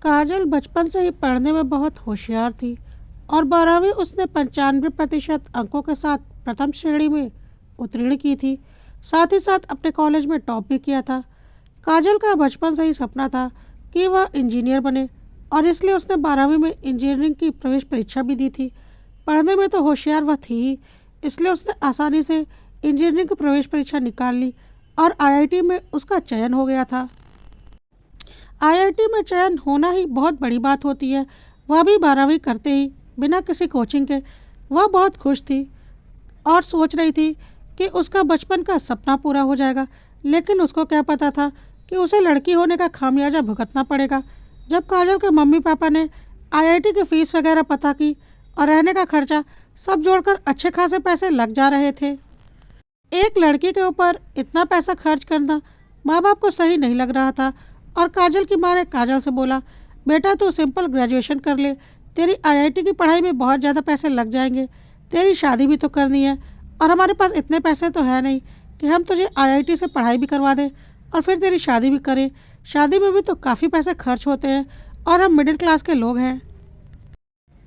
काजल बचपन से ही पढ़ने में बहुत होशियार थी और 12वीं उसने 95% अंकों के साथ प्रथम श्रेणी में उत्तीर्ण की थी। साथ ही साथ अपने कॉलेज में टॉप भी किया था। काजल का बचपन से ही सपना था कि वह इंजीनियर बने और इसलिए उसने 12वीं में इंजीनियरिंग की प्रवेश परीक्षा भी दी थी। पढ़ने में तो होशियार वह थी ही, इसलिए उसने आसानी से इंजीनियरिंग की प्रवेश परीक्षा निकाल ली और आईआईटी में उसका चयन हो गया था। आईआईटी में चयन होना ही बहुत बड़ी बात होती है, वह भी 12वीं करते ही, बिना किसी कोचिंग के। वह बहुत खुश थी और सोच रही थी कि उसका बचपन का सपना पूरा हो जाएगा, लेकिन उसको क्या पता था कि उसे लड़की होने का खामियाजा भुगतना पड़ेगा। जब काजल के मम्मी पापा ने आईआईटी की फ़ीस वगैरह पता की और रहने का खर्चा सब जोड़कर अच्छे खासे पैसे लग जा रहे थे। एक लड़की के ऊपर इतना पैसा खर्च करना माँ बाप को सही नहीं लग रहा था और काजल की माँ ने काजल से बोला, बेटा तू सिंपल ग्रेजुएशन कर ले, तेरी आईआईटी की पढ़ाई में बहुत ज़्यादा पैसे लग जाएंगे, तेरी शादी भी तो करनी है और हमारे पास इतने पैसे तो है नहीं कि हम तुझे आईआईटी से पढ़ाई भी करवा दें और फिर तेरी शादी भी करें। शादी में भी तो काफ़ी पैसे खर्च होते हैं और हम मिडिल क्लास के लोग हैं,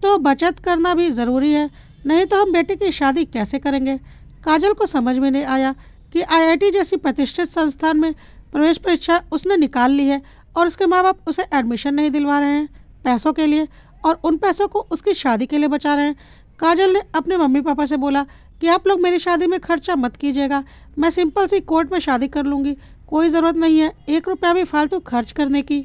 तो बचत करना भी ज़रूरी है, नहीं तो हम बेटे की शादी कैसे करेंगे। काजल को समझ में नहीं आया कि आईआईटी जैसी प्रतिष्ठित संस्थान में प्रवेश परीक्षा उसने निकाल ली है और उसके माँ बाप उसे एडमिशन नहीं दिलवा रहे हैं पैसों के लिए, और उन पैसों को उसकी शादी के लिए बचा रहे हैं। काजल ने अपने मम्मी पापा से बोला कि आप लोग मेरी शादी में खर्चा मत कीजिएगा, मैं सिंपल सी कोर्ट में शादी कर लूँगी, कोई ज़रूरत नहीं है एक रुपया भी फालतू खर्च करने की।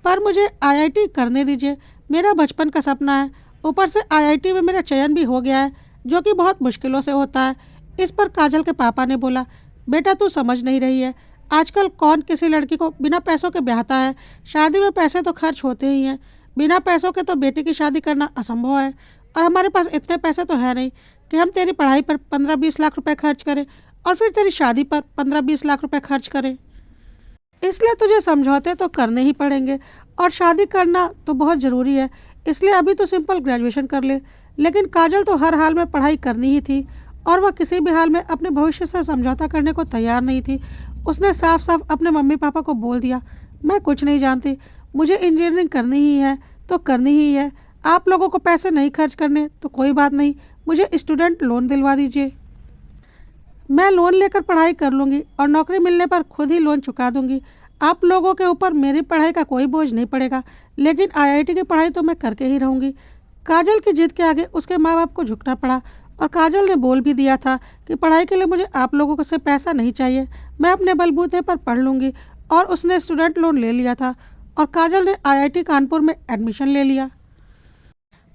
पर मुझे आईआईटी करने दीजिए, मेरा बचपन का सपना है। ऊपर से आईआईटी में मेरा चयन भी हो गया है, जो कि बहुत मुश्किलों से होता है। इस पर काजल के पापा ने बोला, बेटा तू समझ नहीं रही है, आजकल कौन किसी लड़की को बिना पैसों के ब्याहता है। शादी में पैसे तो खर्च होते ही हैं, बिना पैसों के तो बेटी की शादी करना असंभव है और हमारे पास इतने पैसे तो है नहीं कि हम तेरी पढ़ाई पर 15-20 लाख रुपए खर्च करें और फिर तेरी शादी पर 15-20 लाख रुपए खर्च करें। इसलिए तुझे समझौते तो करने ही पड़ेंगे और शादी करना तो बहुत ज़रूरी है, इसलिए अभी तो सिंपल ग्रेजुएशन कर ले। लेकिन काजल तो हर हाल में पढ़ाई करनी ही थी और वह किसी भी हाल में अपने भविष्य से समझौता करने को तैयार नहीं थी। उसने साफ साफ अपने मम्मी पापा को बोल दिया, मैं कुछ नहीं जानती, मुझे इंजीनियरिंग करनी ही है तो करनी ही है। आप लोगों को पैसे नहीं खर्च करने तो कोई बात नहीं, मुझे स्टूडेंट लोन दिलवा दीजिए, मैं लोन लेकर पढ़ाई कर लूँगी और नौकरी मिलने पर खुद ही लोन चुका दूँगी। आप लोगों के ऊपर मेरी पढ़ाई का कोई बोझ नहीं पड़ेगा, लेकिन आईआईटी की पढ़ाई तो मैं करके ही रहूँगी। काजल की जिद के आगे उसके माँ बाप को झुकना पड़ा और काजल ने बोल भी दिया था कि पढ़ाई के लिए मुझे आप लोगों से पैसा नहीं चाहिए, मैं अपने बलबूते पर पढ़ लूँगी। और उसने स्टूडेंट लोन ले लिया था और काजल ने आईआईटी कानपुर में एडमिशन ले लिया।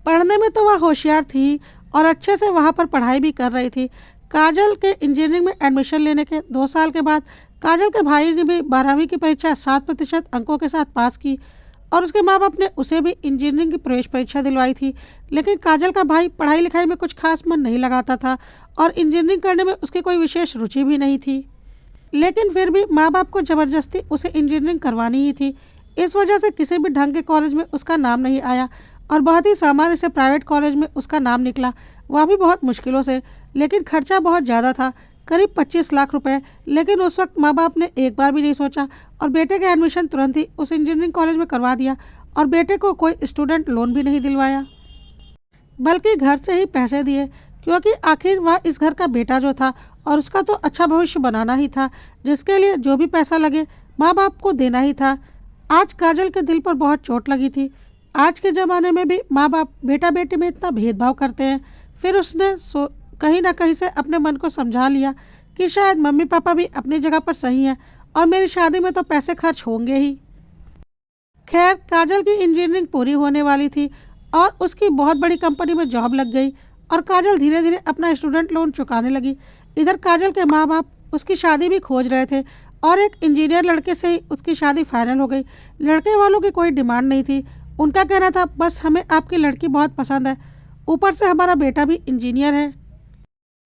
पढ़ने में तो वह होशियार थी और अच्छे से वहाँ पर पढ़ाई भी कर रही थी। काजल के इंजीनियरिंग में एडमिशन लेने के 2 साल के बाद काजल के भाई ने भी 12वीं की परीक्षा 7% अंकों के साथ पास की और उसके माँ बाप ने उसे भी इंजीनियरिंग की प्रवेश परीक्षा दिलवाई थी। लेकिन काजल का भाई पढ़ाई लिखाई में कुछ खास मन नहीं लगाता था और इंजीनियरिंग करने में उसकी कोई विशेष रुचि भी नहीं थी, लेकिन फिर भी माँ बाप को ज़बरदस्ती उसे इंजीनियरिंग करवानी ही थी। इस वजह से किसी भी ढंग के कॉलेज में उसका नाम नहीं आया और बहुत ही सामान्य से प्राइवेट कॉलेज में उसका नाम निकला, वह भी बहुत मुश्किलों से। लेकिन खर्चा बहुत ज़्यादा था, करीब 25 लाख रुपए। लेकिन उस वक्त माँ बाप ने एक बार भी नहीं सोचा और बेटे का एडमिशन तुरंत ही उस इंजीनियरिंग कॉलेज में करवा दिया और बेटे को कोई स्टूडेंट लोन भी नहीं दिलवाया, बल्कि घर से ही पैसे दिए, क्योंकि आखिर वह इस घर का बेटा जो था और उसका तो अच्छा भविष्य बनाना ही था, जिसके लिए जो भी पैसा लगे माँ बाप को देना ही था। आज काजल के दिल पर बहुत चोट लगी थी। आज के ज़माने में भी माँ बाप बेटा बेटी में इतना भेदभाव करते हैं। फिर उसने कहीं ना कहीं से अपने मन को समझा लिया कि शायद मम्मी पापा भी अपनी जगह पर सही हैं और मेरी शादी में तो पैसे खर्च होंगे ही। खैर, काजल की इंजीनियरिंग पूरी होने वाली थी और उसकी बहुत बड़ी कंपनी में जॉब लग गई और काजल धीरे धीरे अपना स्टूडेंट लोन चुकाने लगी। इधर काजल के माँ बाप उसकी शादी भी खोज रहे थे और एक इंजीनियर लड़के से ही उसकी शादी फाइनल हो गई। लड़के वालों की कोई डिमांड नहीं थी, उनका कहना था बस हमें आपकी लड़की बहुत पसंद है, ऊपर से हमारा बेटा भी इंजीनियर है,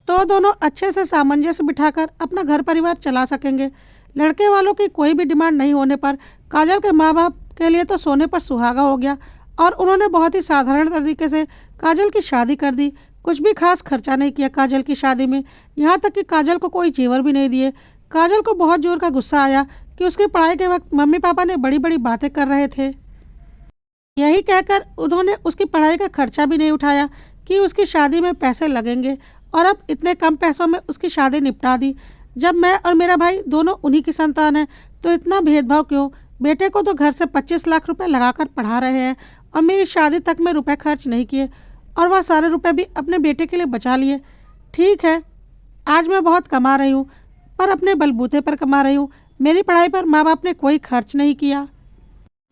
तो दोनों अच्छे से सामंजस्य बिठाकर अपना घर परिवार चला सकेंगे। लड़के वालों की कोई भी डिमांड नहीं होने पर काजल के माँ बाप के लिए तो सोने पर सुहागा हो गया और उन्होंने बहुत ही साधारण तरीके से काजल की शादी कर दी। कुछ भी खास खर्चा नहीं किया काजल की शादी में, यहाँ तक कि काजल को कोई जेवर भी नहीं दिए। काजल को बहुत जोर का गुस्सा आया कि उसकी पढ़ाई के वक्त मम्मी पापा ने बड़ी बड़ी बातें कर रहे थे। यही कहकर उन्होंने उसकी पढ़ाई का खर्चा भी नहीं उठाया कि उसकी शादी में पैसे लगेंगे, और अब इतने कम पैसों में उसकी शादी निपटा दी। जब मैं और मेरा भाई दोनों उन्हीं की संतान हैं, तो इतना भेदभाव क्यों? बेटे को तो घर से 25 लाख रुपए लगाकर पढ़ा रहे हैं, और मेरी शादी तक में रुपए खर्च नहीं किए, और वह सारे रुपए भी अपने बेटे के लिए बचा लिए। ठीक है, आज मैं बहुत कमा रही हूँ, पर अपने बलबूते पर कमा रही हूँ। मेरी पढ़ाई पर माँ बाप ने कोई खर्च नहीं किया।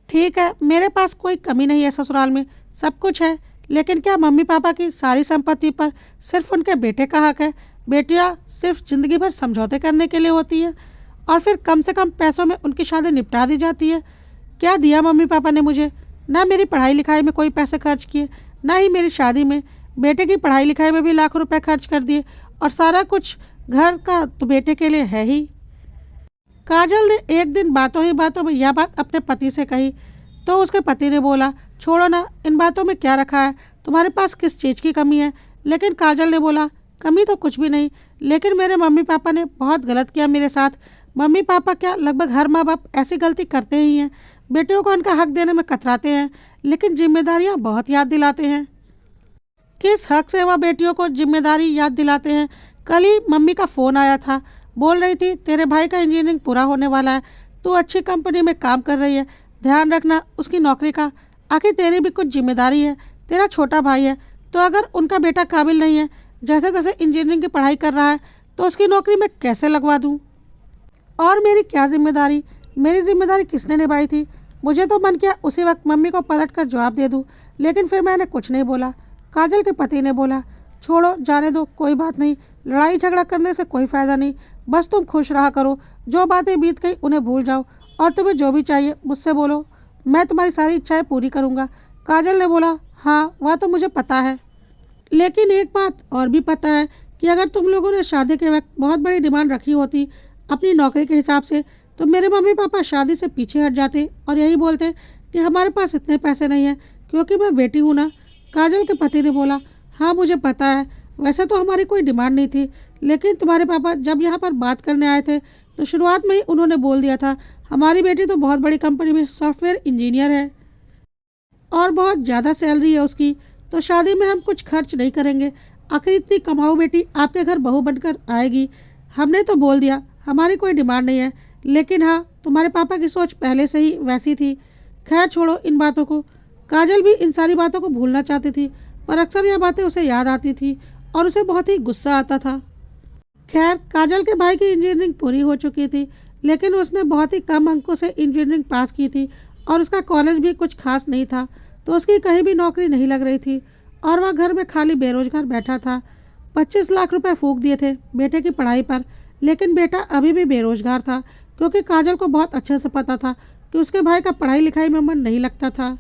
ठीक है, मेरे पास कोई कमी नहीं है, ससुराल में सब कुछ है, लेकिन क्या मम्मी पापा की सारी संपत्ति पर सिर्फ उनके बेटे का हक है? बेटियां सिर्फ जिंदगी भर समझौते करने के लिए होती है, और फिर कम से कम पैसों में उनकी शादी निपटा दी जाती है। क्या दिया मम्मी पापा ने मुझे? ना मेरी पढ़ाई लिखाई में कोई पैसे खर्च किए, ना ही मेरी शादी में। बेटे की पढ़ाई लिखाई में भी लाखों रुपए खर्च कर दिए, और सारा कुछ घर का तो बेटे के लिए है ही। काजल ने एक दिन बातों ही बातों में यह बात अपने पति से कही, तो उसके पति ने बोला, छोड़ो ना, इन बातों में क्या रखा है, तुम्हारे पास किस चीज़ की कमी है? लेकिन काजल ने बोला, कमी तो कुछ भी नहीं, लेकिन मेरे मम्मी पापा ने बहुत गलत किया मेरे साथ। मम्मी पापा क्या, लगभग हर माँ बाप ऐसी गलती करते ही हैं। बेटियों को उनका हक देने में कतराते हैं, लेकिन जिम्मेदारियाँ बहुत याद दिलाते हैं। किस हक से वह बेटियों को जिम्मेदारी याद दिलाते हैं? कल ही मम्मी का फ़ोन आया था, बोल रही थी तेरे भाई का इंजीनियरिंग पूरा होने वाला है, तू अच्छी कंपनी में काम कर रही है, ध्यान रखना उसकी नौकरी का। आखिर तेरी भी कुछ जिम्मेदारी है, तेरा छोटा भाई है, तो अगर उनका बेटा काबिल नहीं है, जैसे तैसे इंजीनियरिंग की पढ़ाई कर रहा है, तो उसकी नौकरी मैं कैसे लगवा दूँ? और मेरी क्या जिम्मेदारी? मेरी जिम्मेदारी किसने निभाई थी? मुझे तो मन किया उसी वक्त मम्मी को पलट कर जवाब दे दूँ, लेकिन फिर मैंने कुछ नहीं बोला। काजल के पति ने बोला, छोड़ो, जाने दो, कोई बात नहीं, लड़ाई झगड़ा करने से कोई फ़ायदा नहीं, बस तुम खुश रहा करो, जो बातें बीत गई उन्हें भूल जाओ, और तुम्हें जो भी चाहिए मुझसे बोलो, मैं तुम्हारी सारी इच्छाएं पूरी करूँगा। काजल ने बोला, हाँ वह तो मुझे पता है, लेकिन एक बात और भी पता है कि अगर तुम लोगों ने शादी के वक्त बहुत बड़ी डिमांड रखी होती अपनी नौकरी के हिसाब से, तो मेरे मम्मी पापा शादी से पीछे हट जाते और यही बोलते कि हमारे पास इतने पैसे नहीं हैं, क्योंकि मैं बेटी हूँ ना। काजल के पति ने बोला, हाँ मुझे पता है, वैसे तो हमारी कोई डिमांड नहीं थी, लेकिन तुम्हारे पापा जब यहाँ पर बात करने आए थे, तो शुरुआत में ही उन्होंने बोल दिया था, हमारी बेटी तो बहुत बड़ी कंपनी में सॉफ्टवेयर इंजीनियर है, और बहुत ज़्यादा सैलरी है उसकी, तो शादी में हम कुछ खर्च नहीं करेंगे। आखिर इतनी कमाऊ बेटी आपके घर बहू बनकर आएगी। हमने तो बोल दिया हमारी कोई डिमांड नहीं है, लेकिन हाँ, तुम्हारे पापा की सोच पहले से ही वैसी थी। खैर छोड़ो इन बातों को। काजल भी इन सारी बातों को भूलना चाहती थी, पर अक्सर यह बातें उसे याद आती थी और उसे बहुत ही गुस्सा आता था। खैर, काजल के भाई की इंजीनियरिंग पूरी हो चुकी थी, लेकिन उसने बहुत ही कम अंकों से इंजीनियरिंग पास की थी, और उसका कॉलेज भी कुछ खास नहीं था, तो उसकी कहीं भी नौकरी नहीं लग रही थी, और वह घर में खाली बेरोजगार बैठा था। 25 लाख रुपए फूंक दिए थे बेटे की पढ़ाई पर, लेकिन बेटा अभी भी बेरोजगार था, क्योंकि काजल को बहुत अच्छे से पता था कि उसके भाई का पढ़ाई लिखाई में मन नहीं लगता था।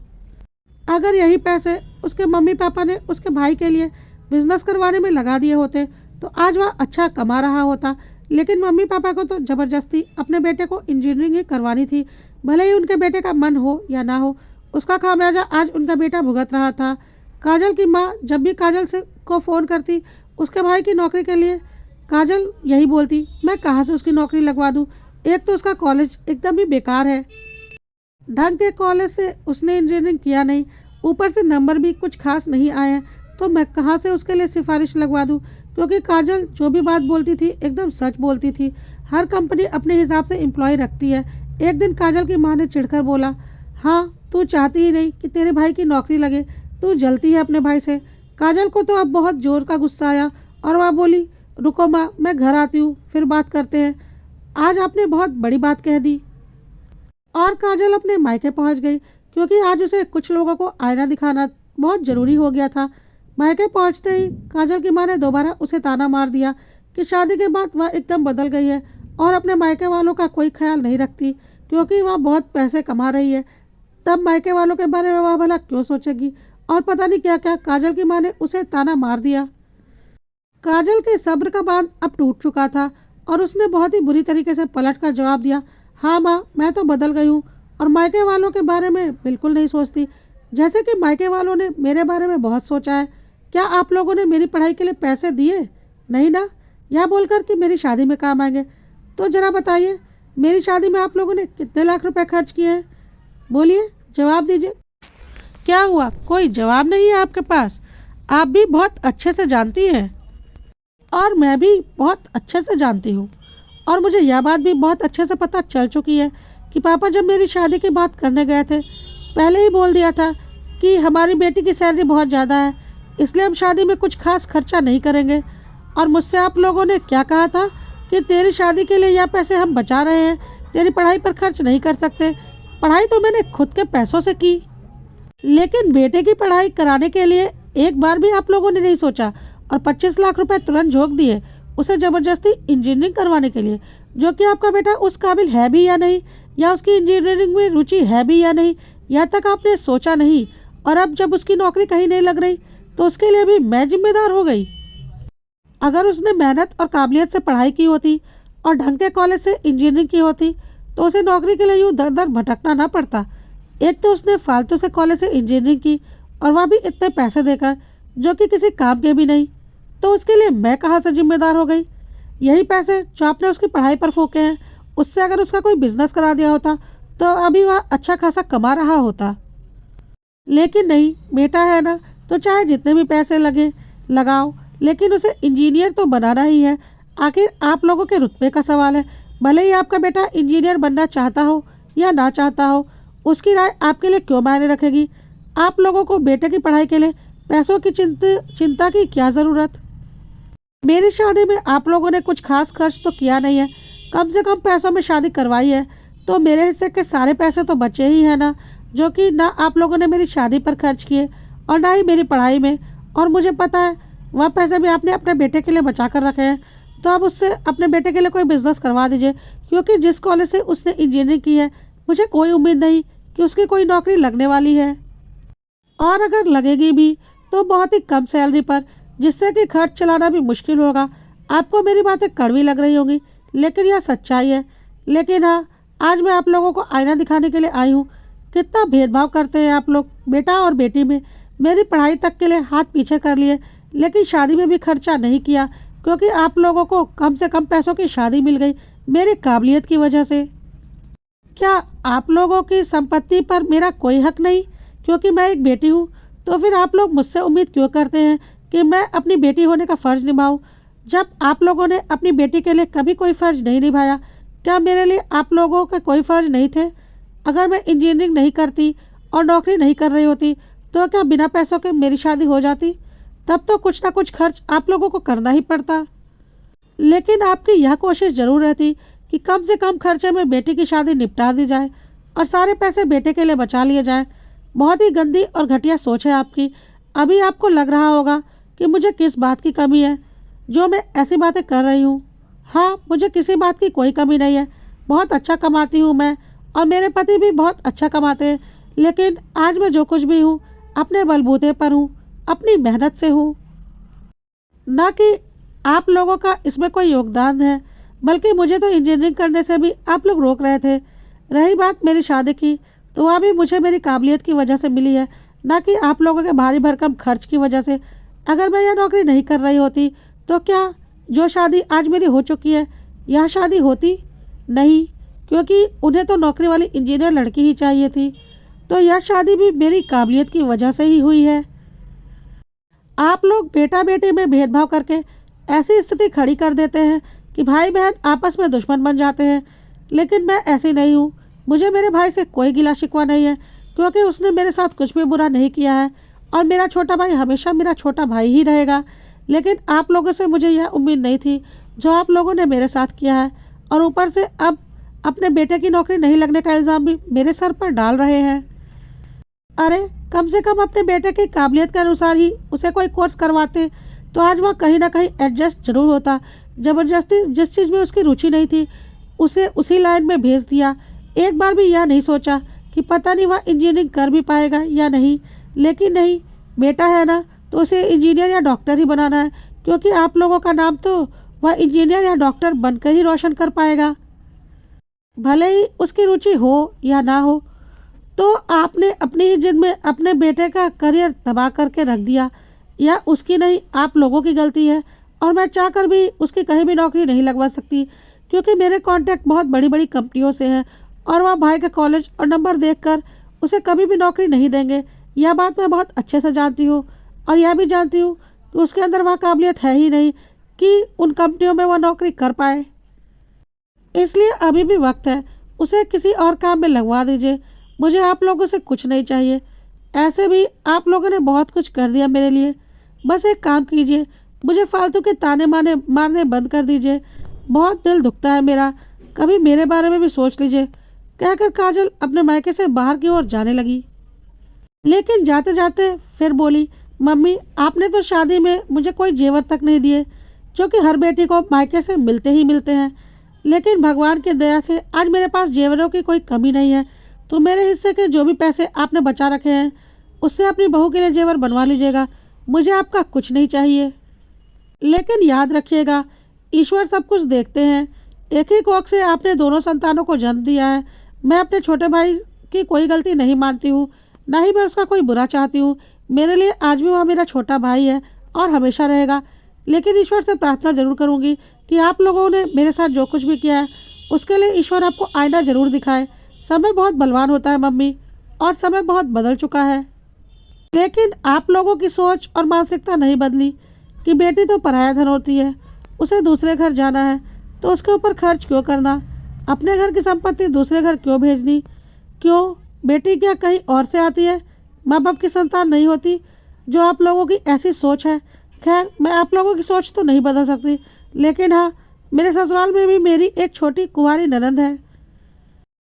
अगर यही पैसे उसके मम्मी पापा ने उसके भाई के लिए बिजनेस करवाने में लगा दिए होते, तो आज वह अच्छा कमा रहा होता, लेकिन मम्मी पापा को तो ज़बरदस्ती अपने बेटे को इंजीनियरिंग ही करवानी थी, भले ही उनके बेटे का मन हो या ना हो। उसका खामियाजा आज उनका बेटा भुगत रहा था। काजल की माँ जब भी काजल से को फ़ोन करती उसके भाई की नौकरी के लिए, काजल यही बोलती, मैं कहाँ से उसकी नौकरी लगवा दूँ, एक तो उसका कॉलेज एकदम ही बेकार है, ढंग के कॉलेज से उसने इंजीनियरिंग किया नहीं, ऊपर से नंबर भी कुछ खास नहीं आए हैं, तो मैं कहाँ से उसके लिए सिफारिश लगवा दूँ? क्योंकि काजल जो भी बात बोलती थी एकदम सच बोलती थी। हर कंपनी अपने हिसाब से एम्प्लॉय रखती है। एक दिन काजल की माँ ने चिढ़कर बोला, हाँ तू चाहती ही नहीं कि तेरे भाई की नौकरी लगे, तू जलती है अपने भाई से। काजल को तो अब बहुत जोर का गुस्सा आया, और वह बोली, रुको माँ, मैं घर आती हूँ, फिर बात करते हैं, आज आपने बहुत बड़ी बात कह दी। और काजल अपने मायके पहुंच गई, क्योंकि आज उसे कुछ लोगों को आईना दिखाना बहुत ज़रूरी हो गया था। मायके पहुंचते ही काजल की मां ने दोबारा उसे ताना मार दिया कि शादी के बाद वह एकदम बदल गई है, और अपने मायके वालों का कोई ख्याल नहीं रखती, क्योंकि वह बहुत पैसे कमा रही है। तब मायके वालों के बारे में वह भला क्यों सोचेगी? और पता नहीं क्या क्या काजल की मां ने उसे ताना मार दिया। काजल के सब्र का बांध अब टूट चुका था, और उसने बहुत ही बुरी तरीके से पलट कर जवाब दिया, हाँ माँ, मैं तो बदल गई हूँ, और मायके वालों के बारे में बिल्कुल नहीं सोचती, जैसे कि मायके वालों ने मेरे बारे में बहुत सोचा है। क्या आप लोगों ने मेरी पढ़ाई के लिए पैसे दिए? नहीं ना, यह बोलकर कि मेरी शादी में काम आएंगे। तो ज़रा बताइए, मेरी शादी में आप लोगों ने कितने लाख रुपए खर्च किए हैं? बोलिए, जवाब दीजिए। क्या हुआ? कोई जवाब नहीं है आपके पास? आप भी बहुत अच्छे से जानती हैं और मैं भी बहुत अच्छे से जानती हूँ और मुझे यह बात भी बहुत अच्छे से पता चल चुकी है कि पापा जब मेरी शादी की बात करने गए थे, पहले ही बोल दिया था कि हमारी बेटी की सैलरी बहुत ज़्यादा है, इसलिए हम शादी में कुछ खास खर्चा नहीं करेंगे। और मुझसे आप लोगों ने क्या कहा था कि तेरी शादी के लिए यह पैसे हम बचा रहे हैं, तेरी पढ़ाई पर खर्च नहीं कर सकते। पढ़ाई तो मैंने खुद के पैसों से की, लेकिन बेटे की पढ़ाई कराने के लिए एक बार भी आप लोगों ने नहीं सोचा और 25 लाख रुपए तुरंत झोंक दिए उसे ज़बरदस्ती इंजीनियरिंग करवाने के लिए, जो कि आपका बेटा उस काबिल है भी या नहीं, या उसकी इंजीनियरिंग में रुचि है भी या नहीं, यह तक आपने सोचा नहीं। और अब जब उसकी नौकरी कहीं नहीं लग रही तो उसके लिए भी मैं जिम्मेदार हो गई। अगर उसने मेहनत और काबिलियत से पढ़ाई की होती और ढंग के कॉलेज से इंजीनियरिंग की होती तो उसे नौकरी के लिए यूँ दर दर भटकना ना पड़ता। एक तो उसने फालतू से कॉलेज से इंजीनियरिंग की और वह भी इतने पैसे देकर, जो कि किसी काम के भी नहीं, तो उसके लिए मैं कहाँ से जिम्मेदार हो गई। यही पैसे जो आपने उसकी पढ़ाई पर फूके हैं, उससे अगर उसका कोई बिजनेस करा दिया होता तो अभी वह अच्छा खासा कमा रहा होता। लेकिन नहीं, बेटा है ना, तो चाहे जितने भी पैसे लगे लगाओ, लेकिन उसे इंजीनियर तो बनाना ही है। आखिर आप लोगों के रुतबे का सवाल है। भले ही आपका बेटा इंजीनियर बनना चाहता हो या ना चाहता हो, उसकी राय आपके लिए क्यों मायने रखेगी। आप लोगों को बेटे की पढ़ाई के लिए पैसों की चिंता की क्या ज़रूरत। मेरी शादी में आप लोगों ने कुछ खास खर्च तो किया नहीं है, कम से कम पैसों में शादी करवाई है, तो मेरे हिस्से के सारे पैसे तो बचे ही हैं ना, जो कि ना आप लोगों ने मेरी शादी पर खर्च किए और ना ही मेरी पढ़ाई में। और मुझे पता है वह पैसे भी आपने अपने बेटे के लिए बचा कर रखे हैं, तो अब उससे अपने बेटे के लिए कोई बिजनेस करवा दीजिए, क्योंकि जिस कॉलेज से उसने इंजीनियरिंग की है मुझे कोई उम्मीद नहीं कि उसकी कोई नौकरी लगने वाली है, और अगर लगेगी भी तो बहुत ही कम सैलरी पर, जिससे कि खर्च चलाना भी मुश्किल होगा। आपको मेरी बातें कड़वी लग रही होंगी, लेकिन यह सच्चाई है। लेकिन हाँ, आज मैं आप लोगों को आईना दिखाने के लिए आई हूँ। कितना भेदभाव करते हैं आप लोग बेटा और बेटी में। मेरी पढ़ाई तक के लिए हाथ पीछे कर लिए, लेकिन शादी में भी खर्चा नहीं किया, क्योंकि आप लोगों को कम से कम पैसों की शादी मिल गई मेरी काबिलियत की वजह से। क्या आप लोगों की संपत्ति पर मेरा कोई हक नहीं, क्योंकि मैं एक बेटी हूँ? तो फिर आप लोग मुझसे उम्मीद क्यों करते हैं कि मैं अपनी बेटी होने का फ़र्ज़ निभाऊँ, जब आप लोगों ने अपनी बेटी के लिए कभी कोई फ़र्ज़ नहीं निभाया? क्या मेरे लिए आप लोगों के कोई फ़र्ज़ नहीं थे? अगर मैं इंजीनियरिंग नहीं करती और नौकरी नहीं कर रही होती, तो क्या बिना पैसों के मेरी शादी हो जाती? तब तो कुछ ना कुछ खर्च आप लोगों को करना ही पड़ता। लेकिन आपकी यह कोशिश ज़रूर रहती कि कम से कम खर्चे में बेटी की शादी निपटा दी जाए और सारे पैसे बेटे के लिए बचा लिए जाए। बहुत ही गंदी और घटिया सोच है आपकी। अभी आपको लग रहा होगा कि मुझे किस बात की कमी है जो मैं ऐसी बातें कर रही हूँ। हाँ, मुझे किसी बात की कोई कमी नहीं है। बहुत अच्छा कमाती हूँ मैं, और मेरे पति भी बहुत अच्छा कमाते हैं। लेकिन आज मैं जो कुछ भी हूँ अपने बलबूते पर हूँ, अपनी मेहनत से हूँ, ना कि आप लोगों का इसमें कोई योगदान है। बल्कि मुझे तो इंजीनियरिंग करने से भी आप लोग रोक रहे थे। रही बात मेरी शादी की, तो वह भी मुझे मेरी काबिलियत की वजह से मिली है, ना कि आप लोगों के भारी भरकम खर्च की वजह से। अगर मैं यह नौकरी नहीं कर रही होती तो क्या जो शादी आज मेरी हो चुकी है यह शादी होती? नहीं, क्योंकि उन्हें तो नौकरी वाली इंजीनियर लड़की ही चाहिए थी। तो यह शादी भी मेरी काबिलियत की वजह से ही हुई है। आप लोग बेटा बेटी में भेदभाव करके ऐसी स्थिति खड़ी कर देते हैं कि भाई बहन आपस में दुश्मन बन जाते हैं। लेकिन मैं ऐसी नहीं हूँ। मुझे मेरे भाई से कोई गिला शिकवा नहीं है, क्योंकि उसने मेरे साथ कुछ भी बुरा नहीं किया है, और मेरा छोटा भाई हमेशा मेरा छोटा भाई ही रहेगा। लेकिन आप लोगों से मुझे यह उम्मीद नहीं थी जो आप लोगों ने मेरे साथ किया है, और ऊपर से अब अपने बेटे की नौकरी नहीं लगने का इल्ज़ाम भी मेरे सर पर डाल रहे हैं। अरे, कम से कम अपने बेटे की काबिलियत के अनुसार ही उसे कोई कोर्स करवाते, तो आज वह कहीं ना कहीं एडजस्ट जरूर होता। ज़बरदस्ती जिस चीज़ में उसकी रुचि नहीं थी उसे उसी लाइन में भेज दिया। एक बार भी यह नहीं सोचा कि पता नहीं वह इंजीनियरिंग कर भी पाएगा या नहीं। लेकिन नहीं, बेटा है ना, तो उसे इंजीनियर या डॉक्टर ही बनाना है, क्योंकि आप लोगों का नाम तो वह इंजीनियर या डॉक्टर बनकर ही रोशन कर पाएगा, भले ही उसकी रुचि हो या ना हो। तो आपने अपनी ही जिद में अपने बेटे का करियर तबाह करके रख दिया। या उसकी नहीं, आप लोगों की गलती है, और मैं चाहकर भी उसकी कहीं भी नौकरी नहीं लगवा सकती, क्योंकि मेरे कॉन्टैक्ट बहुत बड़ी बड़ी कंपनियों से हैं, और वह भाई का कॉलेज और नंबर देखकर उसे कभी भी नौकरी नहीं देंगे। यह बात मैं बहुत अच्छे से जानती हूँ और यह भी जानती हूँ कि उसके अंदर वह काबिलियत है ही नहीं कि उन कंपनियों में वह नौकरी कर पाए। इसलिए अभी भी वक्त है, उसे किसी और काम में लगवा दीजिए। मुझे आप लोगों से कुछ नहीं चाहिए। ऐसे भी आप लोगों ने बहुत कुछ कर दिया मेरे लिए। बस एक काम कीजिए, मुझे फालतू के ताने माने मारने बंद कर दीजिए। बहुत दिल दुखता है मेरा, कभी मेरे बारे में भी सोच लीजिए। कहकर काजल अपने मायके से बाहर की ओर जाने लगी, लेकिन जाते जाते फिर बोली, मम्मी आपने तो शादी में मुझे कोई जेवर तक नहीं दिए, जो कि हर बेटी को मायके से मिलते ही मिलते हैं। लेकिन भगवान की दया से आज मेरे पास जेवरों की कोई कमी नहीं है। तो मेरे हिस्से के जो भी पैसे आपने बचा रखे हैं, उससे अपनी बहू के लिए जेवर बनवा लीजिएगा। मुझे आपका कुछ नहीं चाहिए। लेकिन याद रखिएगा, ईश्वर सब कुछ देखते हैं। एक ही कोख से आपने दोनों संतानों को जन्म दिया है। मैं अपने छोटे भाई की कोई गलती नहीं मानती हूँ, ना ही मैं उसका कोई बुरा चाहती हूँ। मेरे लिए आज भी वह मेरा छोटा भाई है और हमेशा रहेगा। लेकिन ईश्वर से प्रार्थना जरूर करूँगी कि आप लोगों ने मेरे साथ जो कुछ भी किया है, उसके लिए ईश्वर आपको आईना जरूर दिखाए। समय बहुत बलवान होता है मम्मी, और समय बहुत बदल चुका है। लेकिन आप लोगों की सोच और मानसिकता नहीं बदली कि बेटी तो पराया धन होती है, उसे दूसरे घर जाना है तो उसके ऊपर खर्च क्यों करना, अपने घर की संपत्ति दूसरे घर क्यों भेजनी। क्यों, बेटी क्या कहीं और से आती है, माँ बाप की संतान नहीं होती? जो आप लोगों की ऐसी सोच है। खैर, मैं आप लोगों की सोच तो नहीं बदल सकती, लेकिन हाँ, मेरे ससुराल में भी मेरी एक छोटी कुंवारी ननद है।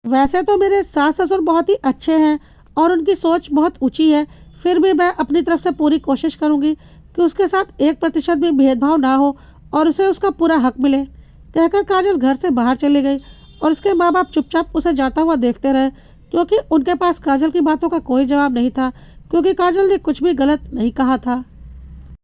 वैसे तो मेरे सास ससुर बहुत ही अच्छे हैं और उनकी सोच बहुत ऊंची है। फिर भी मैं अपनी तरफ से पूरी कोशिश करूंगी कि उसके साथ 1% भी भेदभाव ना हो और उसे उसका पूरा हक मिले। कहकर काजल घर से बाहर चली गई और उसके माँ बाप चुपचाप उसे जाता हुआ देखते रहे, क्योंकि उनके पास काजल की बातों का कोई जवाब नहीं था, क्योंकि काजल ने कुछ भी गलत नहीं कहा था।